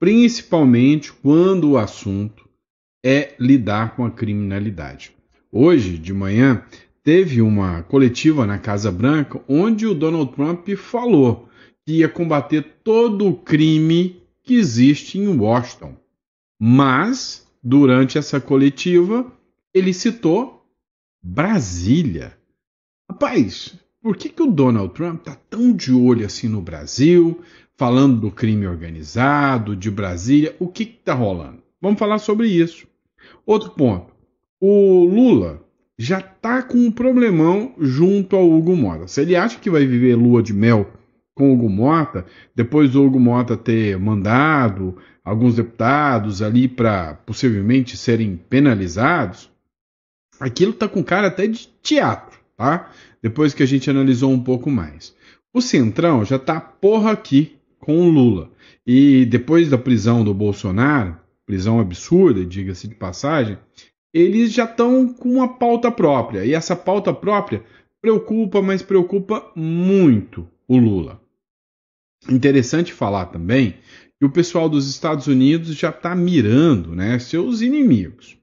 principalmente quando o assunto é lidar com a criminalidade. Hoje de manhã teve uma coletiva na Casa Branca onde o Donald Trump falou que ia combater todo o crime que existe em Washington. Mas, durante essa coletiva, ele citou Brasília. Rapaz, por que o Donald Trump está tão de olho assim no Brasil, falando do crime organizado, de Brasília? O que está rolando? Vamos falar sobre isso. Outro ponto. O Lula já está com um problemão junto ao Hugo Mota. Se ele acha que vai viver lua de mel com o Hugo Mota, depois do Hugo Mota ter mandado alguns deputados ali para possivelmente serem penalizados, aquilo está com cara até de teatro, tá? Depois que a gente analisou um pouco mais. O Centrão já está porra aqui com o Lula. E depois da prisão do Bolsonaro, prisão absurda, diga-se de passagem, eles já estão com uma pauta própria. E essa pauta própria preocupa, mas preocupa muito o Lula. Interessante falar também que o pessoal dos Estados Unidos já está mirando, né, seus inimigos.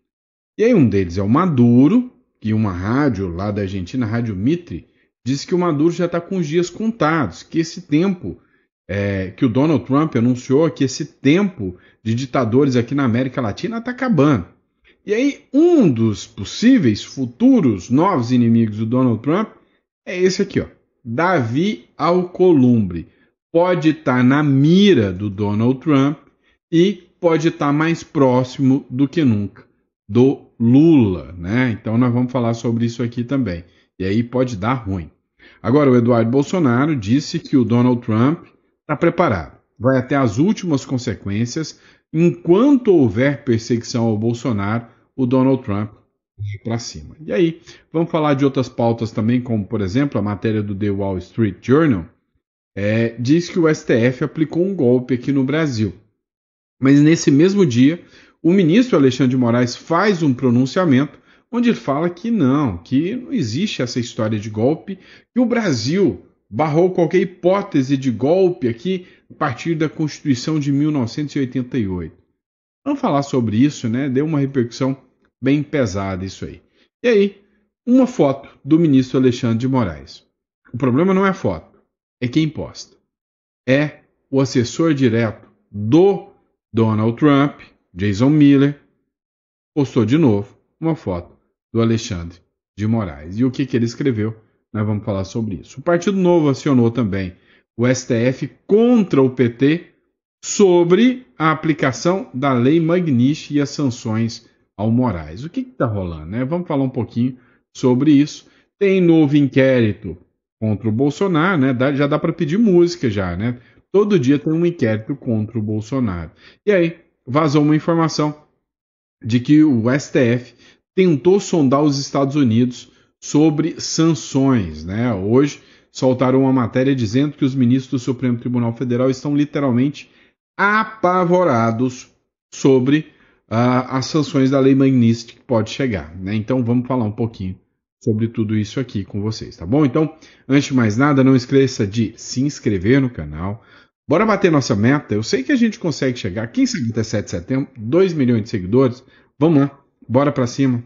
E aí um deles é o Maduro, que uma rádio lá da Argentina, a Rádio Mitre, disse que o Maduro já está com os dias contados, que esse tempo, que o Donald Trump anunciou, que esse tempo de ditadores aqui na América Latina está acabando. E aí um dos possíveis futuros novos inimigos do Donald Trump é esse aqui, ó, Davi Alcolumbre. Pode estar na mira do Donald Trump e pode estar mais próximo do que nunca do Lula, né? Então nós vamos falar sobre isso aqui também. E aí pode dar ruim. Agora o Eduardo Bolsonaro disse que o Donald Trump está preparado. Vai até as últimas consequências. Enquanto houver perseguição ao Bolsonaro, o Donald Trump vai para cima. E aí vamos falar de outras pautas também, como por exemplo a matéria do The Wall Street Journal. Diz que o STF aplicou um golpe aqui no Brasil. Mas nesse mesmo dia, o ministro Alexandre de Moraes faz um pronunciamento onde ele fala que não existe essa história de golpe, que o Brasil barrou qualquer hipótese de golpe aqui a partir da Constituição de 1988. Vamos falar sobre isso, né? Deu uma repercussão bem pesada isso aí. E aí, uma foto do ministro Alexandre de Moraes. O problema não é a foto, é quem posta. É o assessor direto do Donald Trump, Jason Miller, postou de novo uma foto do Alexandre de Moraes. E o que ele escreveu? Nós vamos falar sobre isso. O Partido Novo acionou também o STF contra o PT sobre a aplicação da Lei Magnitsky e as sanções ao Moraes. O que está rolando, né? Vamos falar um pouquinho sobre isso. Tem novo inquérito contra o Bolsonaro, né? Já dá para pedir música já, né? Todo dia tem um inquérito contra o Bolsonaro. E aí, vazou uma informação de que o STF tentou sondar os Estados Unidos sobre sanções, né? Hoje soltaram uma matéria dizendo que os ministros do Supremo Tribunal Federal estão literalmente apavorados sobre as sanções da Lei Magnitsky que pode chegar, né? Então vamos falar um pouquinho sobre tudo isso aqui com vocês, tá bom? Então, antes de mais nada, não esqueça de se inscrever no canal. Bora bater nossa meta. Eu sei que a gente consegue chegar, quem sabe até 7 de setembro, 2 milhões de seguidores. Vamos lá, bora pra cima.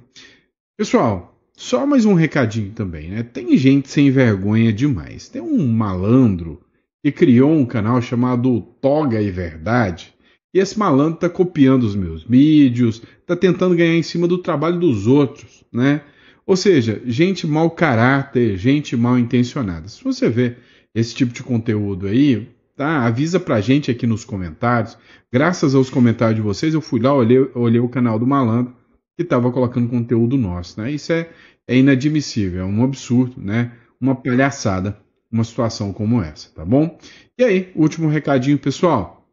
Pessoal, só mais um recadinho também, né? Tem gente sem vergonha demais. Tem um malandro que criou um canal chamado Toga e Verdade. E esse malandro tá copiando os meus vídeos, tá tentando ganhar em cima do trabalho dos outros, né? Ou seja, gente mau caráter, gente mal intencionada. Se você vê esse tipo de conteúdo aí, tá? Avisa pra gente aqui nos comentários. Graças aos comentários de vocês, eu fui lá, olhei o canal do malandro que estava colocando conteúdo nosso, né? Isso é inadmissível, é um absurdo, né? Uma palhaçada, uma situação como essa, tá bom? E aí, último recadinho, pessoal.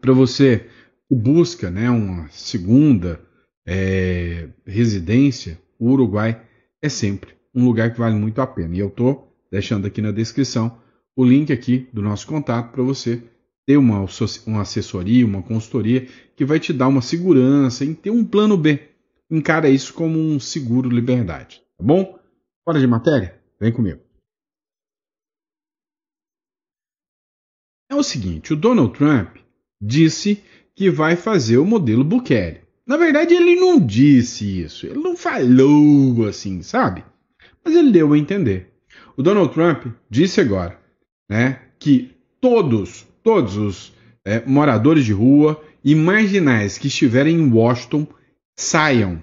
Para você que busca, né, uma segunda residência, o Uruguai é sempre um lugar que vale muito a pena. E eu estou deixando aqui na descrição o link aqui do nosso contato para você ter uma assessoria, uma consultoria que vai te dar uma segurança em ter um plano B. Encara isso como um seguro liberdade, tá bom? Fora de matéria? Vem comigo. É o seguinte, o Donald Trump disse que vai fazer o modelo Bukele. Na verdade, ele não disse isso, ele não falou assim, sabe? Mas ele deu a entender. O Donald Trump disse agora, né, que todos os moradores de rua e marginais que estiverem em Washington saiam,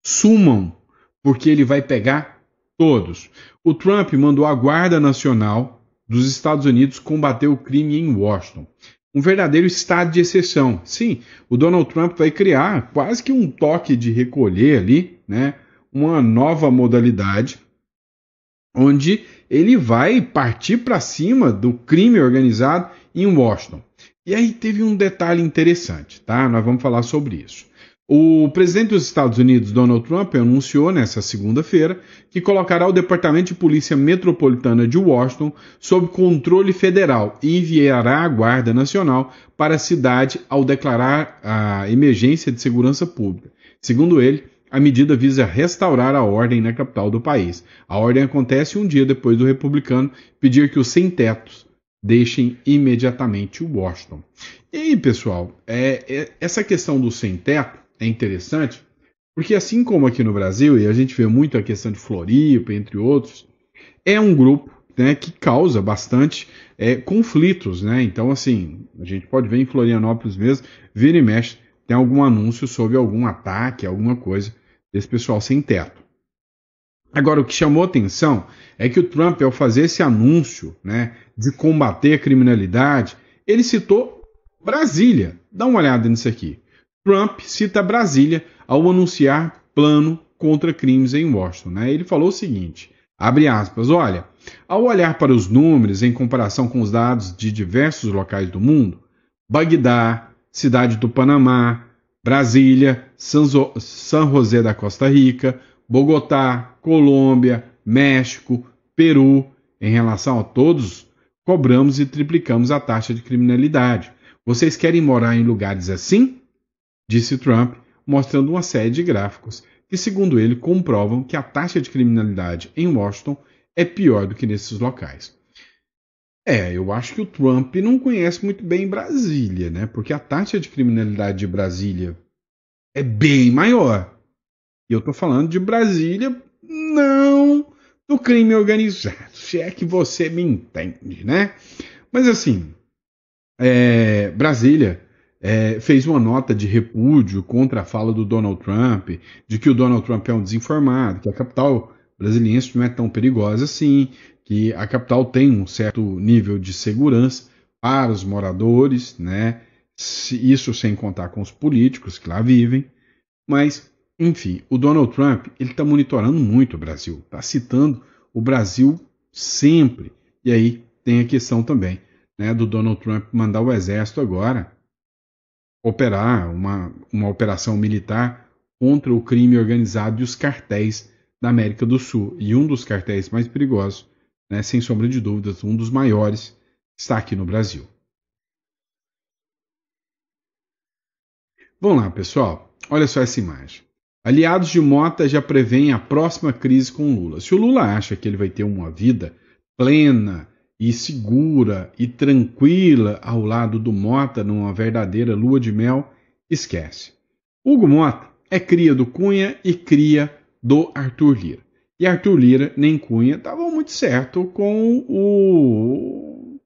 sumam, porque ele vai pegar todos. O Trump mandou a Guarda Nacional dos Estados Unidos combater o crime em Washington. Um verdadeiro estado de exceção. Sim, o Donald Trump vai criar quase que um toque de recolher ali, né? Uma nova modalidade, onde ele vai partir para cima do crime organizado em Washington. E aí teve um detalhe interessante, tá? Nós vamos falar sobre isso. O presidente dos Estados Unidos, Donald Trump, anunciou nesta segunda-feira que colocará o Departamento de Polícia Metropolitana de Washington sob controle federal e enviará a Guarda Nacional para a cidade ao declarar a emergência de segurança pública. Segundo ele, a medida visa restaurar a ordem na capital do país. A ordem acontece um dia depois do republicano pedir que os sem-tetos deixem imediatamente Washington. E aí, pessoal, essa questão do sem-teto é interessante, porque assim como aqui no Brasil, e a gente vê muito a questão de Floripa, entre outros, é um grupo, né, que causa bastante conflitos, né? Então, assim, a gente pode ver em Florianópolis mesmo, vira e mexe, tem algum anúncio sobre algum ataque, alguma coisa desse pessoal sem teto. Agora, o que chamou atenção é que o Trump, ao fazer esse anúncio, né, de combater a criminalidade, ele citou Brasília. Dá uma olhada nisso aqui. Trump cita Brasília ao anunciar plano contra crimes em Washington, né? Ele falou o seguinte, abre aspas, olha, ao olhar para os números em comparação com os dados de diversos locais do mundo, Bagdá, Cidade do Panamá, Brasília, San José da Costa Rica, Bogotá, Colômbia, México, Peru, em relação a todos, cobramos e triplicamos a taxa de criminalidade. Vocês querem morar em lugares assim? Disse Trump, mostrando uma série de gráficos que, segundo ele, comprovam que a taxa de criminalidade em Washington é pior do que nesses locais. Eu acho que o Trump não conhece muito bem Brasília, né? Porque a taxa de criminalidade de Brasília é bem maior. E eu tô falando de Brasília, não do crime organizado, se é que você me entende, né? Mas assim, Brasília fez uma nota de repúdio contra a fala do Donald Trump, de que o Donald Trump é um desinformado, que a capital brasiliense não é tão perigosa assim, que a capital tem um certo nível de segurança para os moradores, né? Isso sem contar com os políticos que lá vivem. Mas, enfim, o Donald Trump ele está monitorando muito o Brasil, está citando o Brasil sempre. E aí tem a questão também, né, do Donald Trump mandar o exército agora operar uma operação militar contra o crime organizado e os cartéis da América do Sul. E um dos cartéis mais perigosos, né, sem sombra de dúvidas, um dos maiores, está aqui no Brasil. Vamos lá, pessoal. Olha só essa imagem. Aliados de Mota já preveem a próxima crise com Lula. Se o Lula acha que ele vai ter uma vida plena e segura e tranquila ao lado do Mota numa verdadeira lua de mel, esquece. Hugo Mota é cria do Cunha e cria do Arthur Lira. E Arthur Lira nem Cunha estavam muito certo com o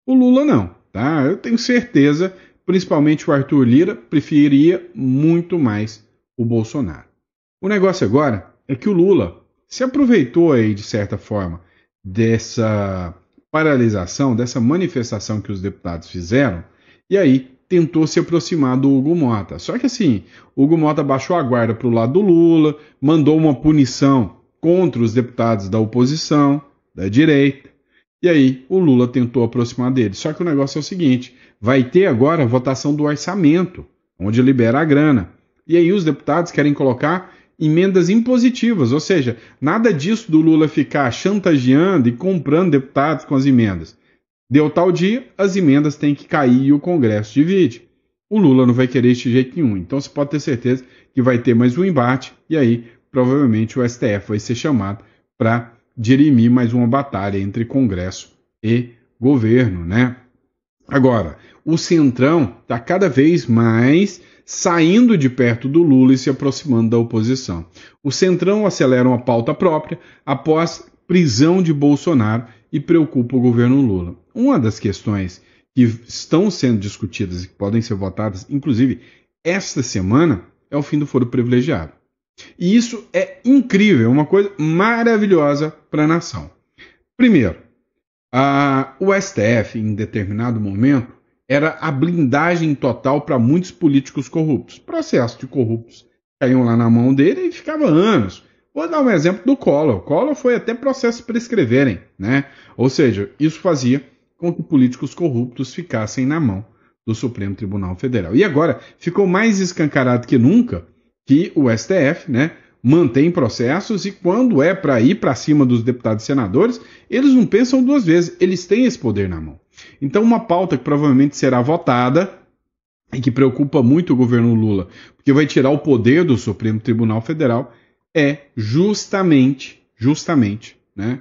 Lula não, tá? Eu tenho certeza, principalmente o Arthur Lira preferia muito mais o Bolsonaro. O negócio agora é que o Lula se aproveitou aí de certa forma dessa paralisação, dessa manifestação que os deputados fizeram, e aí tentou se aproximar do Hugo Mota. Só que assim, o Hugo Mota baixou a guarda para o lado do Lula, mandou uma punição contra os deputados da oposição, da direita, e aí o Lula tentou aproximar dele. Só que o negócio é o seguinte, vai ter agora a votação do orçamento, onde libera a grana. E aí os deputados querem colocar emendas impositivas, ou seja, nada disso do Lula ficar chantageando e comprando deputados com as emendas. Deu tal dia, as emendas têm que cair e o Congresso divide. O Lula não vai querer isso de jeito nenhum, então você pode ter certeza que vai ter mais um embate e aí provavelmente o STF vai ser chamado para dirimir mais uma batalha entre Congresso e governo, né? Agora, o Centrão está cada vez mais saindo de perto do Lula e se aproximando da oposição. O Centrão acelera uma pauta própria após prisão de Bolsonaro e preocupa o governo Lula. Uma das questões que estão sendo discutidas e que podem ser votadas, inclusive esta semana, é o fim do foro privilegiado. E isso é incrível, é uma coisa maravilhosa para a nação. Primeiro, o STF, em determinado momento, era a blindagem total para muitos políticos corruptos. Processos de corruptos caíam lá na mão dele e ficava anos. Vou dar um exemplo do Collor. Collor foi até processo prescreverem, né? Ou seja, isso fazia com que políticos corruptos ficassem na mão do Supremo Tribunal Federal. E agora ficou mais escancarado que nunca que o STF, né, mantém processos e quando é para ir para cima dos deputados e senadores, eles não pensam duas vezes, eles têm esse poder na mão. Então uma pauta que provavelmente será votada e que preocupa muito o governo Lula, porque vai tirar o poder do Supremo Tribunal Federal, é justamente, né,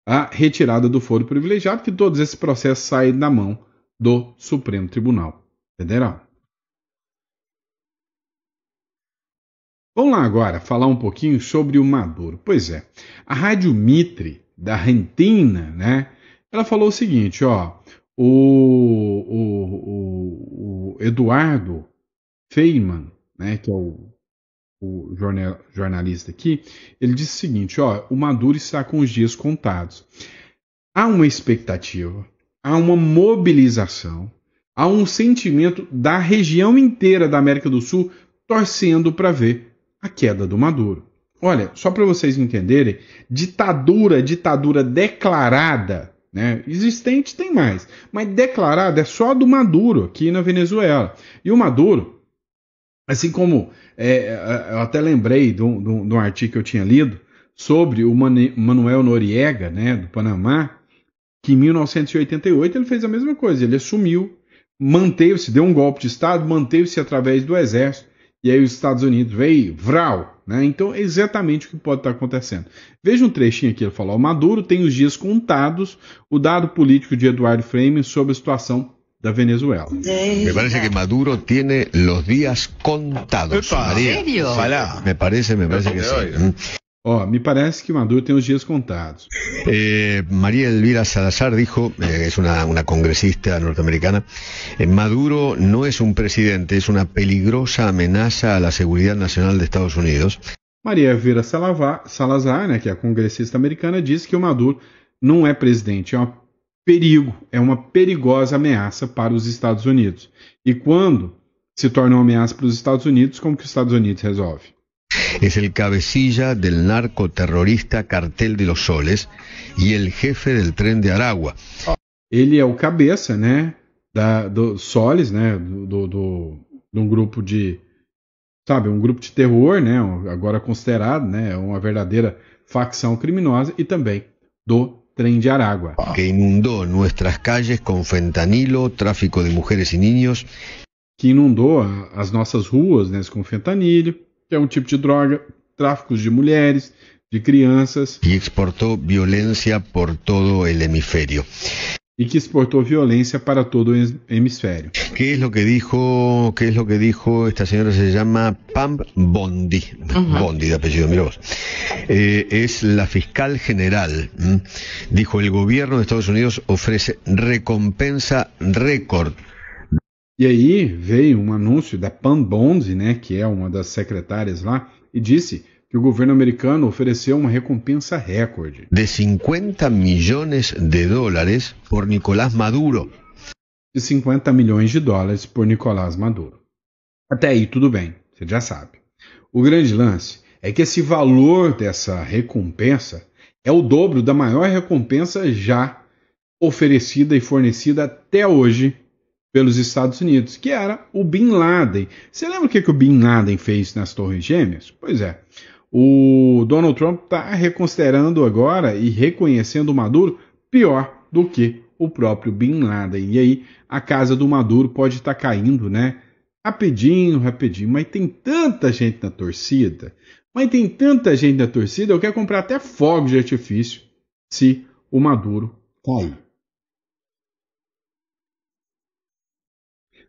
a retirada do foro privilegiado, que todos esses processos saem da mão do Supremo Tribunal Federal. Vamos lá agora falar um pouquinho sobre o Maduro. Pois é, a Rádio Mitre, da Argentina, né, ela falou o seguinte, ó, o Eduardo Feynman, né, que é o jornalista aqui, ele disse o seguinte, ó, o Maduro está com os dias contados. Há uma expectativa, há uma mobilização, há um sentimento da região inteira da América do Sul torcendo para ver a queda do Maduro. Olha, só para vocês entenderem, ditadura declarada, né? Existente tem mais, mas declarada é só do Maduro aqui na Venezuela. E o Maduro, assim como eu até lembrei de um artigo que eu tinha lido sobre o Manuel Noriega, né, do Panamá, que em 1988 ele fez a mesma coisa, ele assumiu, manteve-se, deu um golpe de Estado, manteve-se através do exército, e aí os Estados Unidos veio, vral, né? Então é exatamente o que pode estar acontecendo. Veja um trechinho aqui, ele falou, o Maduro tem os dias contados, o dado político de Eduardo Feynman sobre a situação da Venezuela. Me parece que Maduro tiene los días contados. María, ojalá. Me parece que sí. Me parece que Maduro tem os dias contados. María Elvira Salazar dijo, es una congresista norteamericana, Maduro no es un presidente, es una peligrosa amenaza a la seguridad nacional de Estados Unidos. Maria Elvira Salazar, né, que é a congressista americana, disse que o Maduro não é presidente, é um perigo, é uma perigosa ameaça para os Estados Unidos. E quando se torna uma ameaça para os Estados Unidos, como que os Estados Unidos resolve? Es el cabecilla del narcoterrorista Cartel de los Soles y el jefe del Tren de Aragua. Ele é o cabeça, né, do Soles, né, de um grupo de, um grupo de terror, né, agora considerado, né, uma verdadeira facção criminosa, e também do Tren de Aragua. Que inundó nuestras calles con fentanilo, tráfico de mujeres y niños. Que inundou as nossas ruas, né, com fentanilo, que é um tipo de droga, tráficos de mulheres, de crianças. Y exportó violencia por todo el hemisferio. E que exportou violência para todo o hemisfério. ¿Qué es lo que dijo esta señora? Se llama Pam Bondi. Bondi de apellido, mira vos. Es la fiscal general. Dijo, el gobierno de Estados Unidos ofrece recompensa récord. E aí veio um anúncio da Pam Bondi, né, que é uma das secretárias lá, e disse que o governo americano ofereceu uma recompensa recorde. De 50 millones de dólares por Nicolás Maduro. De 50 milhões de dólares por Nicolás Maduro. Até aí tudo bem, você já sabe. O grande lance é que esse valor dessa recompensa é o dobro da maior recompensa já oferecida e fornecida até hoje pelos Estados Unidos, que era o Bin Laden. Você lembra o que o Bin Laden fez nas Torres Gêmeas? Pois é, o Donald Trump está reconsiderando agora e reconhecendo o Maduro pior do que o próprio Bin Laden. E aí a casa do Maduro pode estar caindo, né? Rapidinho, mas tem tanta gente na torcida, eu quero comprar até fogos de artifício se o Maduro cair.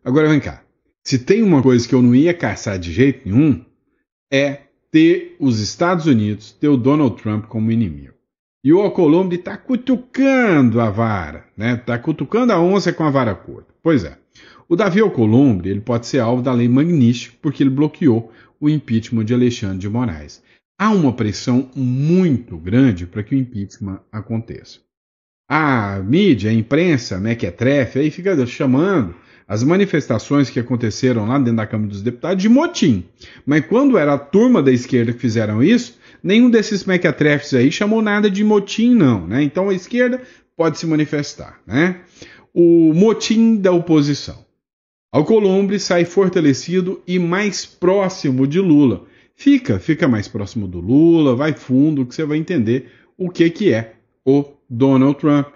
Agora vem cá. Se tem uma coisa que eu não ia caçar de jeito nenhum, é ter os Estados Unidos, ter o Donald Trump como inimigo. E o Alcolumbre está cutucando a vara, né? Está cutucando a onça com a vara curta. Pois é. O Davi Alcolumbre ele pode ser alvo da lei Magnífica porque ele bloqueou o impeachment de Alexandre de Moraes. Há uma pressão muito grande para que o impeachment aconteça. A mídia, a imprensa, mequetrefe, aí fica chamando as manifestações que aconteceram lá dentro da Câmara dos Deputados de motim. Mas quando era a turma da esquerda que fizeram isso, nenhum desses mequetrefes aí chamou nada de motim, não, né? Então a esquerda pode se manifestar, né? O motim da oposição. Alcolumbre sai fortalecido e mais próximo de Lula. Fica mais próximo do Lula, vai fundo, que você vai entender o que é o Donald Trump.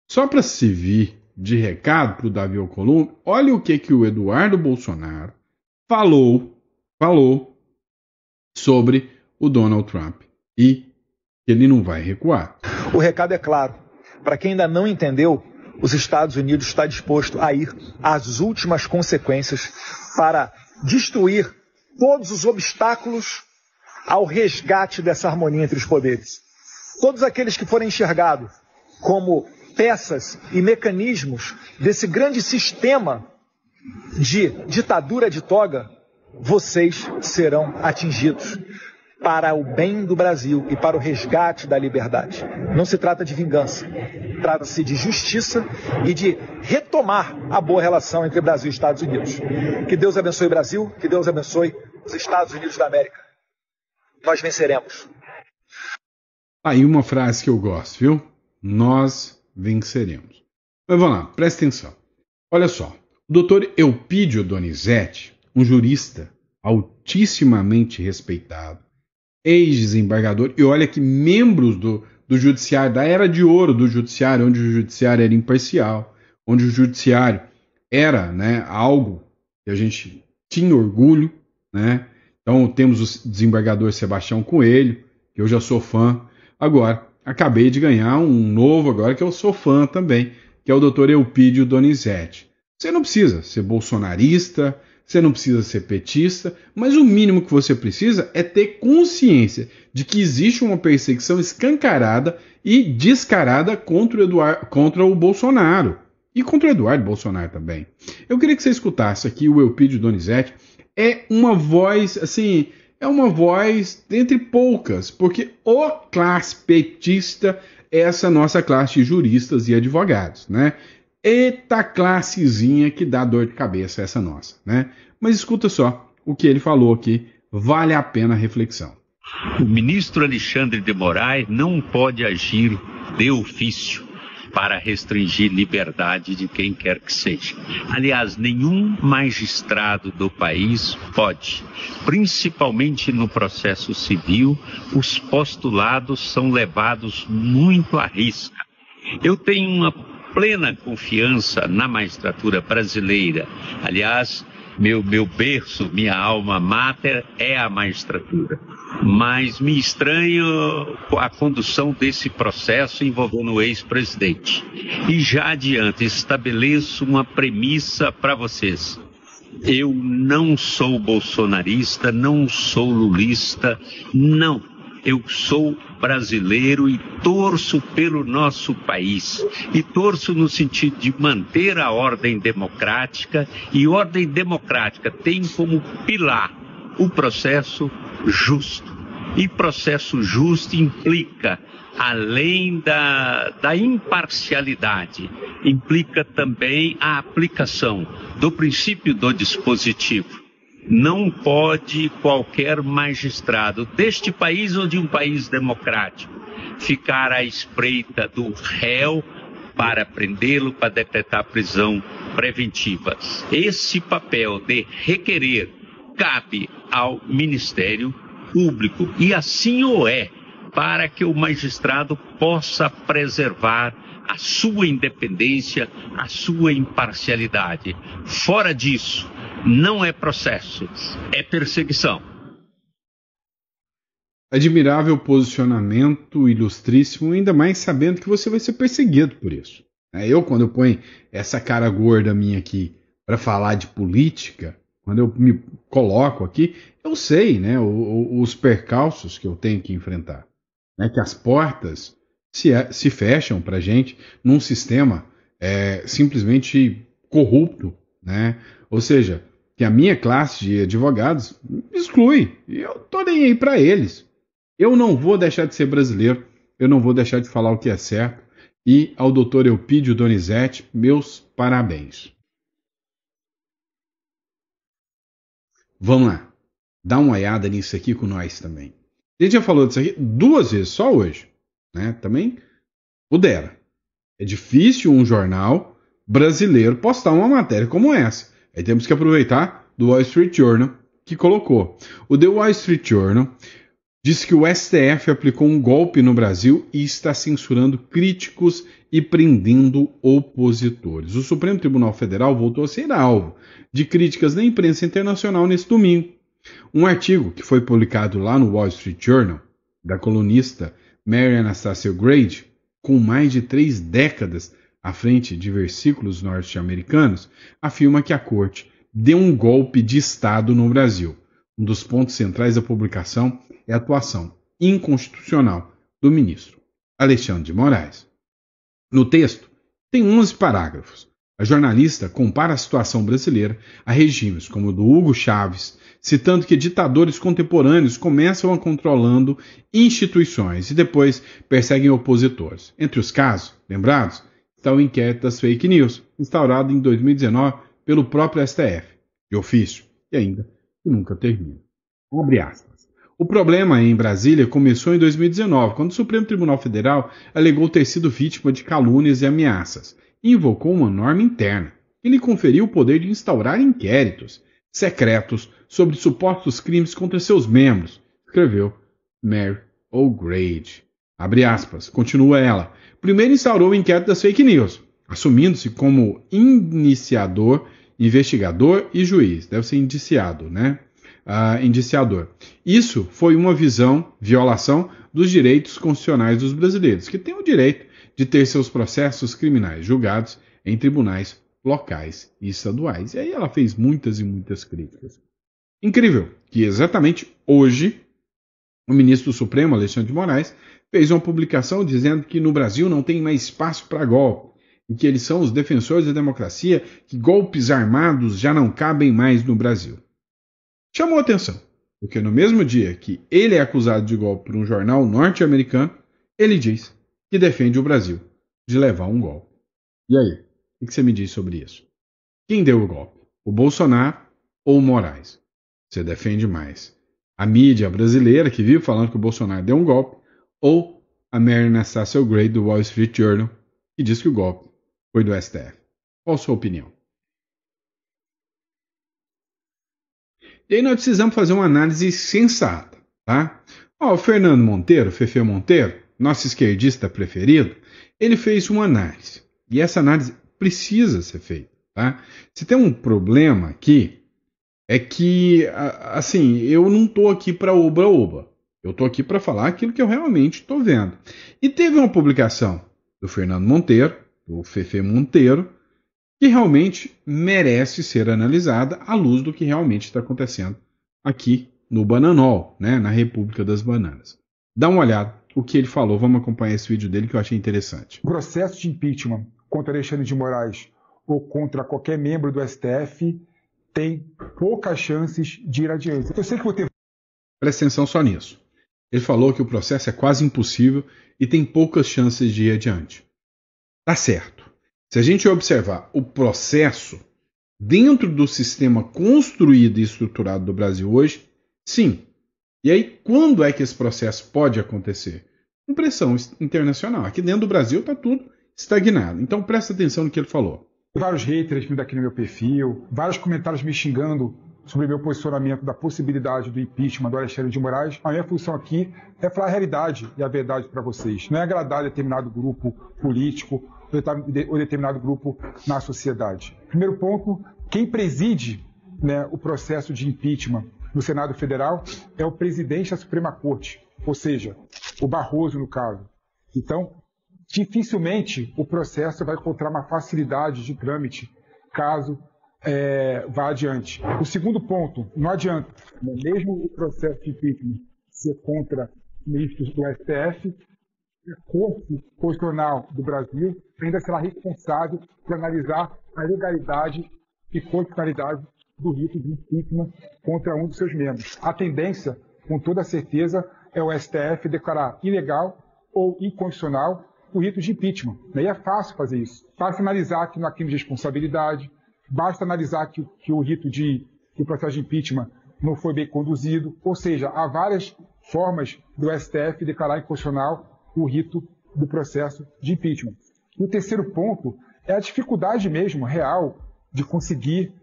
Só para servir de recado para o Davi Alcolumbre, olha o que o Eduardo Bolsonaro falou sobre o Donald Trump e ele não vai recuar. O recado é claro. Para quem ainda não entendeu, os Estados Unidos está disposto a ir às últimas consequências para destruir todos os obstáculos ao resgate dessa harmonia entre os poderes. Todos aqueles que forem enxergados como peças e mecanismos desse grande sistema de ditadura de toga, vocês serão atingidos para o bem do Brasil e para o resgate da liberdade. Não se trata de vingança, trata-se de justiça e de retomar a boa relação entre Brasil e Estados Unidos. Que Deus abençoe o Brasil, que Deus abençoe os Estados Unidos da América. Nós venceremos. Aí uma frase que eu gosto, viu? Nós venceremos. Mas vamos lá, presta atenção. Olha só, o doutor Elpidio Donizete, um jurista altissimamente respeitado, ex-desembargador, e olha que membros do judiciário, da era de ouro do judiciário, onde o judiciário era imparcial, onde o judiciário era, né, algo que a gente tinha orgulho, né? Então temos o desembargador Sebastião Coelho, que eu já sou fã. Agora, acabei de ganhar um novo agora que eu sou fã também, que é o doutor Elpidio Donizete. Você não precisa ser bolsonarista, você não precisa ser petista, mas o mínimo que você precisa é ter consciência de que existe uma perseguição escancarada e descarada contra o Bolsonaro. E contra o Eduardo Bolsonaro também. Eu queria que você escutasse aqui o Elpidio Donizete. É uma voz, assim, é uma voz dentre poucas, porque o classe petista é essa nossa classe de juristas e advogados, né? Eita classezinha que dá dor de cabeça essa nossa, né? Mas escuta só o que ele falou aqui, vale a pena a reflexão. O ministro Alexandre de Moraes não pode agir de ofício para restringir liberdade de quem quer que seja. Aliás, nenhum magistrado do país pode, principalmente no processo civil, os postulados são levados muito à risca. Eu tenho uma plena confiança na magistratura brasileira. Aliás, meu berço, minha alma mater é a magistratura. Mas me estranho a condução desse processo envolvendo o ex-presidente. E já adiante estabeleço uma premissa para vocês. Eu não sou bolsonarista, não sou lulista, não. Eu sou brasileiro e torço pelo nosso país. E torço no sentido de manter a ordem democrática. E ordem democrática tem como pilar o processo justo. E processo justo implica, além da imparcialidade, implica também a aplicação do princípio do dispositivo. Não pode qualquer magistrado deste país ou de um país democrático ficar à espreita do réu para prendê-lo, para decretar prisão preventiva. Esse papel de requerer cabe ao Ministério Público, e assim o é, para que o magistrado possa preservar a sua independência, a sua imparcialidade. Fora disso, não é processo, é perseguição. Admirável posicionamento, ilustríssimo, ainda mais sabendo que você vai ser perseguido por isso. Eu, quando eu ponho essa cara gorda minha aqui para falar de política, quando eu me coloco aqui, eu sei, né, os percalços que eu tenho que enfrentar, né, que as portas se fecham para a gente num sistema simplesmente corrupto, né? Ou seja, que a minha classe de advogados exclui, e eu tô nem aí para eles. Eu não vou deixar de ser brasileiro, eu não vou deixar de falar o que é certo, e ao doutor Eupídio Donizete, meus parabéns. Vamos lá, dá uma olhada nisso aqui com nós também. A gente já falou disso aqui 2 vezes, só hoje, né? Também pudera. É difícil um jornal brasileiro postar uma matéria como essa. Aí temos que aproveitar do Wall Street Journal, que colocou. O The Wall Street Journal disse que o STF aplicou um golpe no Brasil e está censurando críticos e prendendo opositores. O Supremo Tribunal Federal voltou a ser alvo de críticas da imprensa internacional nesse domingo. Um artigo que foi publicado lá no Wall Street Journal, da colunista Mary Anastasia Grade, com mais de 3 décadas à frente de versículos norte-americanos, afirma que a Corte deu um golpe de Estado no Brasil. Um dos pontos centrais da publicação é a atuação inconstitucional do ministro Alexandre de Moraes. No texto, tem 11 parágrafos. A jornalista compara a situação brasileira a regimes como o do Hugo Chávez, citando que ditadores contemporâneos começam a controlando instituições e depois perseguem opositores. Entre os casos lembrados está o inquérito das fake news, instaurado em 2019 pelo próprio STF, de ofício, e ainda nunca termina. Abre aspas. O problema em Brasília começou em 2019, quando o Supremo Tribunal Federal alegou ter sido vítima de calúnias e ameaças, e invocou uma norma interna, que lhe conferiu o poder de instaurar inquéritos secretos sobre supostos crimes contra seus membros, escreveu Mary O'Grady. Abre aspas, continua ela. Primeiro instaurou o inquérito das fake news, assumindo-se como iniciador, investigador e juiz. Deve ser indiciado, né? Indiciador. Isso foi uma violação dos direitos constitucionais dos brasileiros, que têm o direito de ter seus processos criminais julgados em tribunais locais e estaduais. E aí ela fez muitas e muitas críticas. Incrível que exatamente hoje o ministro do Supremo, Alexandre de Moraes, fez uma publicação dizendo que no Brasil não tem mais espaço para golpe e que eles são os defensores da democracia, que golpes armados já não cabem mais no Brasil. Chamou atenção, porque no mesmo dia que ele é acusado de golpe por um jornal norte-americano, ele diz que defende o Brasil de levar um golpe. E aí, o que você me diz sobre isso? Quem deu o golpe? O Bolsonaro ou o Moraes? Você defende mais a mídia brasileira, que vive falando que o Bolsonaro deu um golpe, ou a Mary Anastasia Grade do Wall Street Journal, que diz que o golpe foi do STF? Qual a sua opinião? E aí nós precisamos fazer uma análise sensata, tá? O Fernando Monteiro, Fefe Monteiro, nosso esquerdista preferido, ele fez uma análise. E essa análise precisa ser feita, tá? Se tem um problema aqui, é que, assim, eu não estou aqui para oba-oba. Eu estou aqui para falar aquilo que eu realmente estou vendo. E teve uma publicação do Fernando Monteiro, do Fefe Monteiro, que realmente merece ser analisada à luz do que realmente está acontecendo aqui no Bananol, né, na República das Bananas. Dá uma olhada o que ele falou, vamos acompanhar esse vídeo dele que eu achei interessante. O processo de impeachment contra Alexandre de Moraes ou contra qualquer membro do STF tem poucas chances de ir adiante. Eu sei que vou ter... Presta atenção só nisso. Ele falou que o processo é quase impossível e tem poucas chances de ir adiante. Tá certo. Se a gente observar o processo dentro do sistema construído e estruturado do Brasil hoje, sim. E aí, quando é que esse processo pode acontecer? Com pressão internacional. Aqui dentro do Brasil está tudo estagnado. Então presta atenção no que ele falou. Vários haters vindo aqui no meu perfil, vários comentários me xingando sobre o meu posicionamento da possibilidade do impeachment do Alexandre de Moraes. A minha função aqui é falar a realidade e a verdade para vocês. Não é agradar determinado grupo político ou determinado grupo na sociedade. Primeiro ponto, quem preside, né, o processo de impeachment no Senado Federal é o presidente da Suprema Corte, ou seja, o Barroso no caso. Então, dificilmente o processo vai encontrar uma facilidade de trâmite caso vá adiante. O segundo ponto, não adianta, né? Mesmo o processo de impeachment ser contra ministros do STF, a Corte Constitucional do Brasil ainda será responsável por analisar a legalidade e constitucionalidade do rito de impeachment contra um dos seus membros. A tendência, com toda certeza, é o STF declarar ilegal ou inconstitucional o rito de impeachment. E é fácil fazer isso. Basta analisar que não há crime de responsabilidade, basta analisar que o rito do processo de impeachment não foi bem conduzido, ou seja, há várias formas do STF declarar inconstitucional o rito do processo de impeachment. E o terceiro ponto é a dificuldade mesmo, real, de conseguir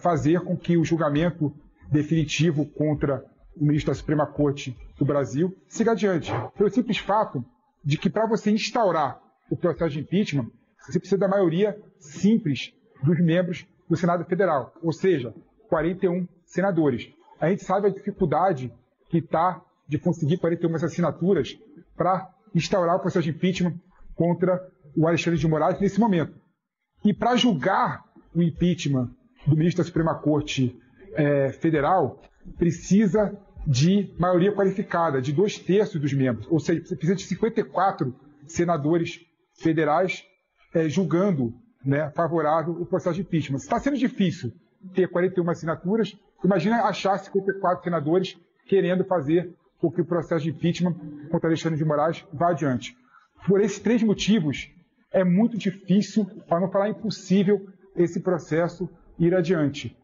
fazer com que o julgamento definitivo contra o ministro da Suprema Corte do Brasil siga adiante. Pelo simples fato de que, para você instaurar o processo de impeachment, você precisa da maioria simples dos membros do Senado Federal, ou seja, 41 senadores. A gente sabe a dificuldade que está de conseguir 41 assinaturas para instaurar o processo de impeachment contra o Alexandre de Moraes nesse momento. E para julgar o impeachment do ministro da Suprema Corte Federal, precisa de maioria qualificada, de 2/3 dos membros, ou seja, precisa de 54 senadores federais julgando, né, favorável o processo de impeachment. Se está sendo difícil ter 41 assinaturas, imagina achar 54 senadores querendo fazer com que o processo de impeachment contra Alexandre de Moraes vá adiante. Por esses 3 motivos, é muito difícil, para não falar impossível, esse processo ir adiante.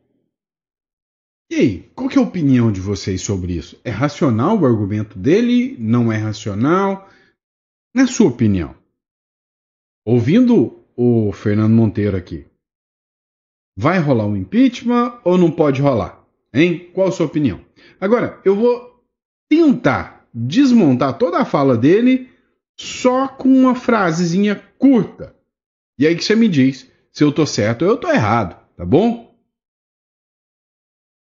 E aí, qual que é a opinião de vocês sobre isso? É racional o argumento dele? Não é racional? Na sua opinião, ouvindo o Fernando Monteiro aqui, vai rolar um impeachment ou não pode rolar? Hein? Qual a sua opinião? Agora, eu vou tentar desmontar toda a fala dele só com uma frasezinha curta. E aí que você me diz se eu tô certo ou eu tô errado, tá bom?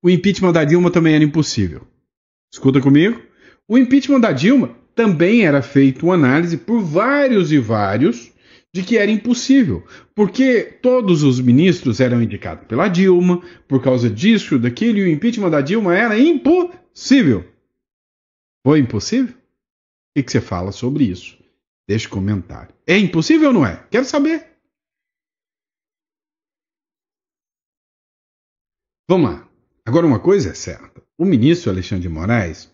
O impeachment da Dilma também era impossível. Escuta comigo. O impeachment da Dilma também era feito uma análise por vários e vários de que era impossível, porque todos os ministros eram indicados pela Dilma, por causa disso, daquilo, e o impeachment da Dilma era impossível. Foi impossível? O que você fala sobre isso? Deixa um comentário. É impossível ou não é? Quero saber. Vamos lá. Agora uma coisa é certa. O ministro Alexandre de Moraes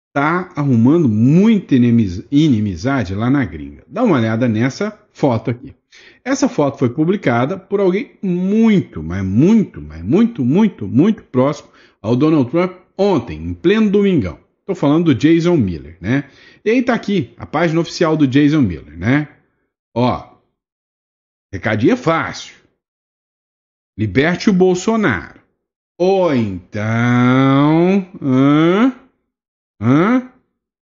está arrumando muita inimizade lá na gringa. Dá uma olhada nessa foto aqui. Essa foto foi publicada por alguém muito próximo ao Donald Trump ontem, em pleno domingão. Estou falando do Jason Miller, né? E aí tá aqui a página oficial do Jason Miller, né? Ó, recadinho é fácil. Liberte o Bolsonaro. Ou então...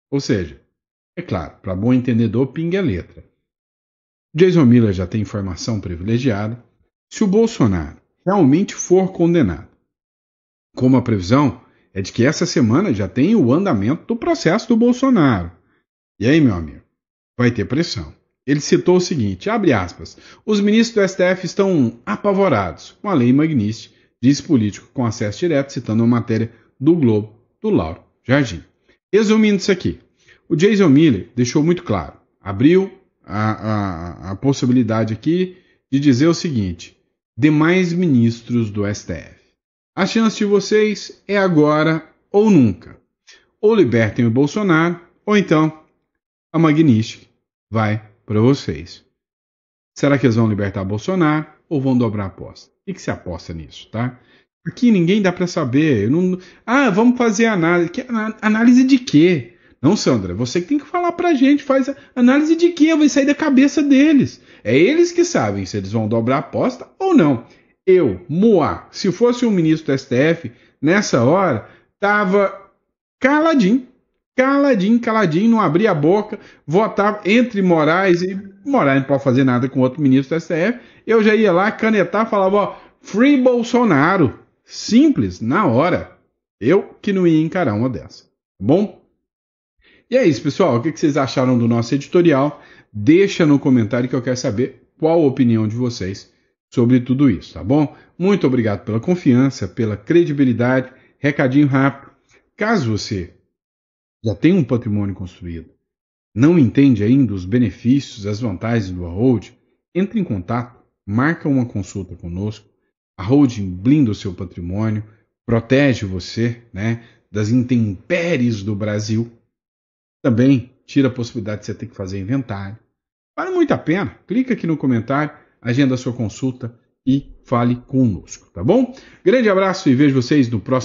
Ou seja, é claro, para bom entendedor, pinga a letra. Jason Miller já tem informação privilegiada. Se o Bolsonaro realmente for condenado, como a previsão é de que essa semana já tem o andamento do processo do Bolsonaro. E aí, meu amigo, vai ter pressão. Ele citou o seguinte, abre aspas, os ministros do STF estão apavorados com a lei Magnitsky, disse político com acesso direto, citando uma matéria do Globo, do Lauro Jardim. Resumindo isso aqui, o Jason Miller deixou muito claro, abriu a possibilidade aqui de dizer o seguinte, demais ministros do STF, a chance de vocês é agora ou nunca. Ou libertem o Bolsonaro, ou então a Magnitsky vai para vocês. Será que eles vão libertar Bolsonaro ou vão dobrar a aposta? O que você aposta nisso, tá? Aqui ninguém dá para saber. Vamos fazer análise. Análise de quê? Não, Sandra, você que tem que falar pra gente. Faz análise de quê? Vai sair da cabeça deles. É eles que sabem se eles vão dobrar a aposta ou não. Eu, Moá, se fosse um ministro do STF, nessa hora, tava caladinho, não abria a boca, votava entre Moraes e Moraes não pode fazer nada com outro ministro do STF. Eu já ia lá canetar, falava, ó, Free Bolsonaro. Simples, na hora. Eu que não ia encarar uma dessa. Tá bom? E é isso, pessoal. O que vocês acharam do nosso editorial? Deixa no comentário que eu quero saber qual a opinião de vocês sobre tudo isso, tá bom? Muito obrigado pela confiança, pela credibilidade. Recadinho rápido. Caso você já tenha um patrimônio construído, não entende ainda os benefícios, as vantagens do Arhold, entre em contato, marca uma consulta conosco. A Holding blinda o seu patrimônio, protege você, né, das intempéries do Brasil. Também tira a possibilidade de você ter que fazer inventário. Vale muito a pena. Clica aqui no comentário, agenda a sua consulta e fale conosco, tá bom? Grande abraço e vejo vocês no próximo